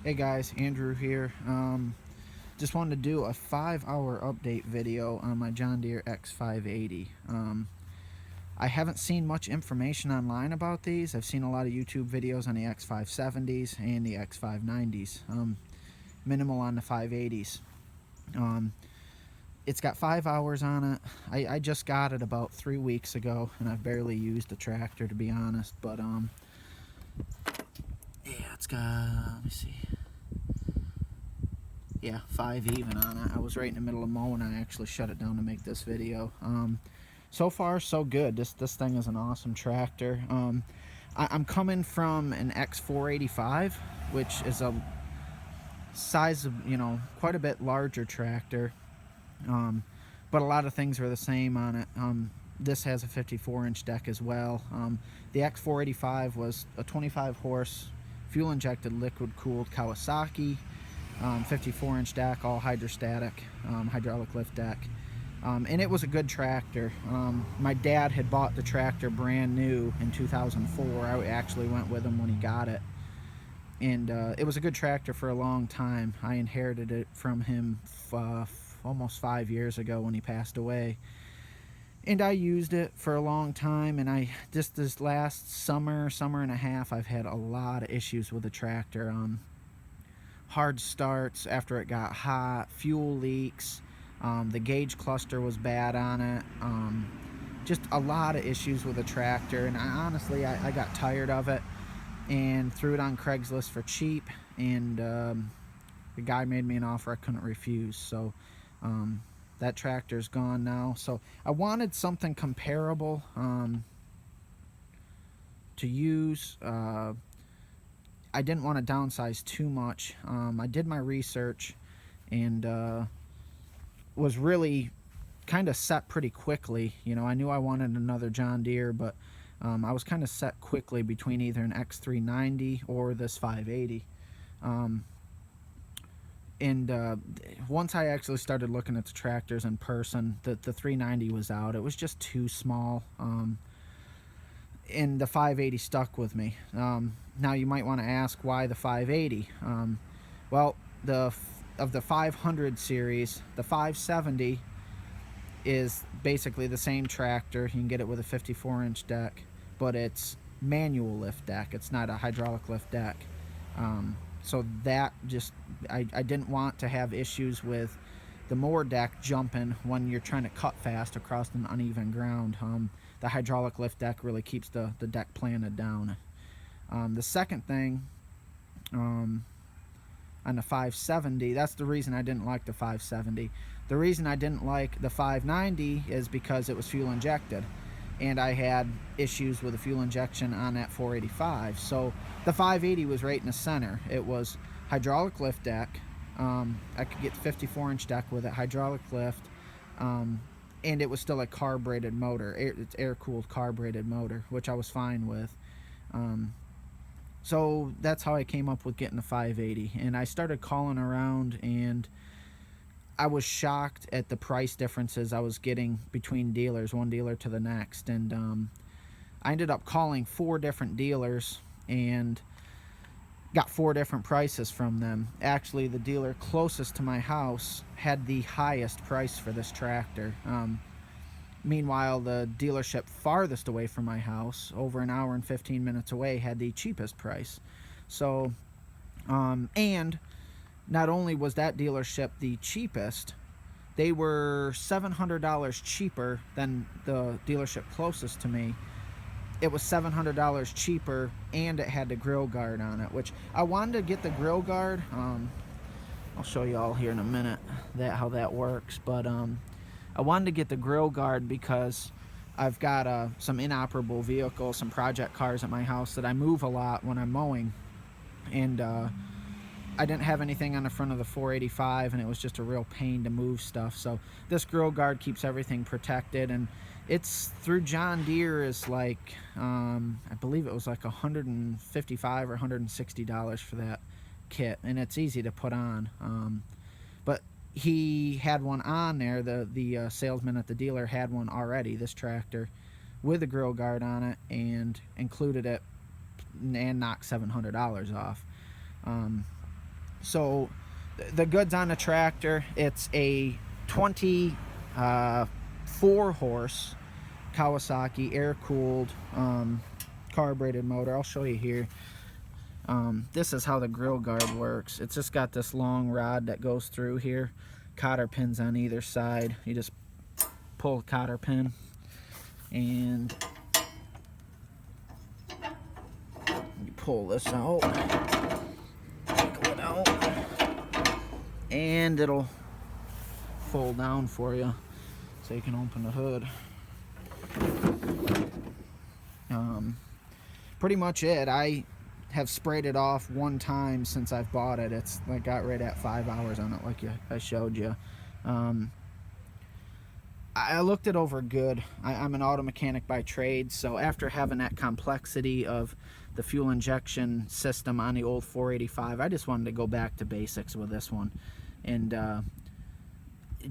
Hey guys, Andrew here. Just wanted to do a 5-hour update video on my John Deere X580. I haven't seen much information online about these. I've seen a lot of YouTube videos on the X570s and the X590s. Minimal on the 580s. It's got 5 hours on it. I just got it about 3 weeks ago, and I've barely used the tractor, to be honest. But yeah, it's got, let me see. Yeah, 5 even on it. I was right in the middle of mowing. I actually shut it down to make this video. So far, so good. This thing is an awesome tractor. I'm coming from an X485, which is a size of, quite a bit larger tractor. But a lot of things are the same on it. This has a 54-inch deck as well. The X485 was a 25-horse, fuel-injected, liquid-cooled Kawasaki. 54-inch deck, all hydrostatic, hydraulic lift deck, and it was a good tractor. My dad had bought the tractor brand new in 2004. I actually went with him when he got it, and it was a good tractor for a long time. I inherited it from him almost 5 years ago when he passed away, and I used it for a long time. And just this last summer and a half, I've had a lot of issues with the tractor. Hard starts after it got hot, fuel leaks, the gauge cluster was bad on it, just a lot of issues with the tractor. And honestly, I got tired of it and threw it on Craigslist for cheap, and the guy made me an offer I couldn't refuse. So that tractor's gone now. So I wanted something comparable to use. I didn't want to downsize too much. I did my research and was really kind of set pretty quickly. I knew I wanted another John Deere, but I was kind of set quickly between either an X390 or this 580. Once I actually started looking at the tractors in person, the 390 was out. It was just too small. And the 580 stuck with me. Now you might want to ask why the 580. Well, of the 500 series, the 570 is basically the same tractor. You can get it with a 54-inch deck, but it's manual lift deck. It's not a hydraulic lift deck. So that just, I didn't want to have issues with the mower deck jumping when you're trying to cut fast across an uneven ground. The hydraulic lift deck really keeps the deck planted down. The second thing, on the 570, that's the reason I didn't like the 570. The reason I didn't like the 590 is because it was fuel injected, and I had issues with the fuel injection on that 485. So the 580 was right in the center. It was hydraulic lift deck. I could get 54-inch deck with it, hydraulic lift, and it was still a carbureted motor. It's air-cooled carbureted motor, which I was fine with. So that's how I came up with getting the 580. And I started calling around, and I was shocked at the price differences I was getting between dealers, one dealer to the next. And I ended up calling 4 different dealers and got 4 different prices from them. Actually, the dealer closest to my house had the highest price for this tractor. Meanwhile, the dealership farthest away from my house, over an hour and 15 minutes away, had the cheapest price. So, and not only was that dealership the cheapest, they were $700 cheaper than the dealership closest to me. It was $700 cheaper, and it had the grill guard on it, which I wanted to get the grill guard. I'll show you all here in a minute how that works, but I wanted to get the grill guard because I've got some inoperable vehicles, some project cars at my house that I move a lot when I'm mowing, and I didn't have anything on the front of the 485, and it was just a real pain to move stuff. So this grill guard keeps everything protected, and it's through John Deere is like, I believe it was like $155 or $160 for that kit, and it's easy to put on. But he had one on there, the salesman at the dealer had one already, this tractor, with a grill guard on it, and included it and knocked $700 off. So the goods on the tractor, it's a 24-horse Kawasaki air-cooled carbureted motor. I'll show you here. This is how the grill guard works. It's just got this long rod that goes through here, cotter pins on either side. You just pull a cotter pin and you pull this out, wiggle it out, and it'll fold down for you so you can open the hood. Pretty much it. I have sprayed it off one time since I've bought it. It's like got right at 5 hours on it, like I showed you. I looked it over good. I'm an auto mechanic by trade, so after having that complexity of the fuel injection system on the old 485, I just wanted to go back to basics with this one. And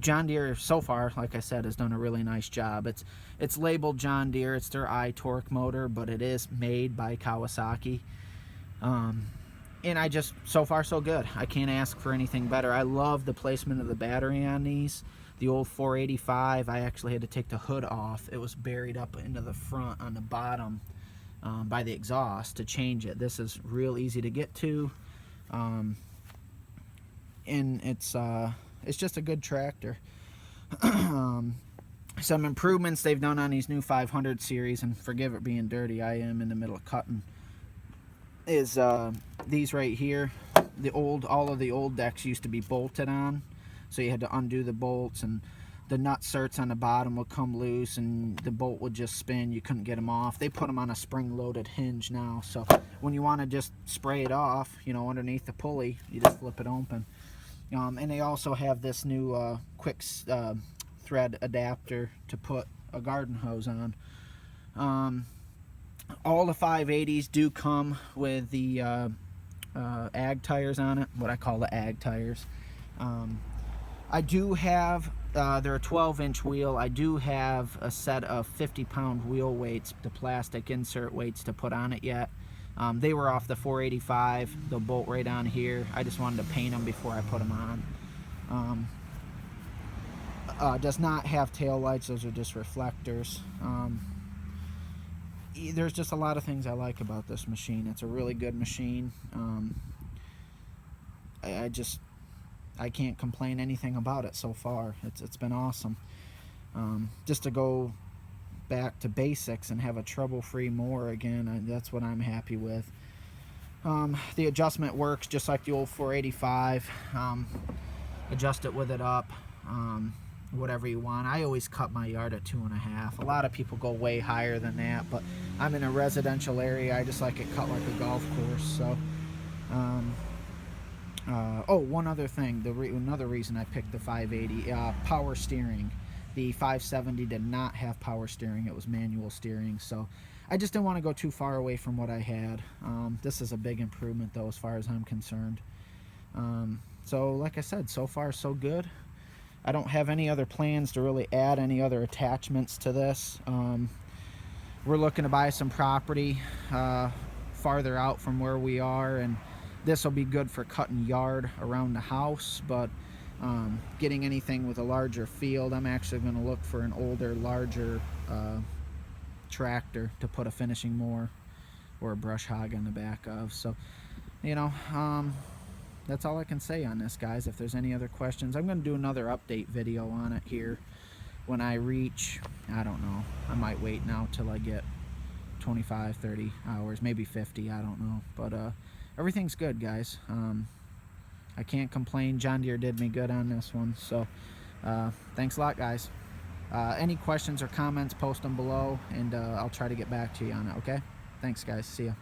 John Deere, so far, like I said, has done a really nice job. It's labeled John Deere. It's their I-Torque motor, but it is made by Kawasaki. And I just, so far so good. I can't ask for anything better. I love the placement of the battery on these. The old 485, I actually had to take the hood off. It was buried up into the front on the bottom by the exhaust to change it. This is real easy to get to, and it's just a good tractor. Some improvements they've done on these new 500 series, and forgive it being dirty, I am in the middle of cutting, is these right here. All of the old decks used to be bolted on, so you had to undo the bolts, and the nut certs on the bottom would come loose and the bolt would just spin. You couldn't get them off. They put them on a spring-loaded hinge now, so when you want to just spray it off, you know, underneath the pulley, you just flip it open. And they also have this new quick thread adapter to put a garden hose on. All the 580s do come with the ag tires on it, what I call the ag tires. I do have, they're a 12-inch wheel. I do have a set of 50-pound wheel weights, the plastic insert weights to put on it yet. They were off the 485. They'll bolt right on here. I just wanted to paint them before I put them on. Does not have tail lights. Those are just reflectors. There's just a lot of things I like about this machine. It's a really good machine. I can't complain anything about it so far. It's been awesome. Just to go back to basics and have a trouble-free mower again, that's what I'm happy with. The adjustment works just like the old 485. Adjust it with it up, whatever you want. I always cut my yard at 2.5. A lot of people go way higher than that, but I'm in a residential area. I just like it cut like a golf course. So oh, one other thing, another reason I picked the 580, power steering. The 570 did not have power steering. It was manual steering, so I just didn't want to go too far away from what I had. This is a big improvement, though, as far as I'm concerned. So like I said, so far so good. I don't have any other plans to really add any other attachments to this. We're looking to buy some property farther out from where we are, and this will be good for cutting yard around the house, but getting anything with a larger field, I'm actually going to look for an older, larger tractor to put a finishing mower or a brush hog in the back of. So, you know, that's all I can say on this, guys. If there's any other questions, I'm going to do another update video on it here when I reach, I don't know, I might wait now till I get 25, 30 hours, maybe 50, I don't know. But everything's good, guys. I can't complain. John Deere did me good on this one. So thanks a lot, guys. Any questions or comments, post them below, and I'll try to get back to you on it, okay? Thanks, guys. See ya.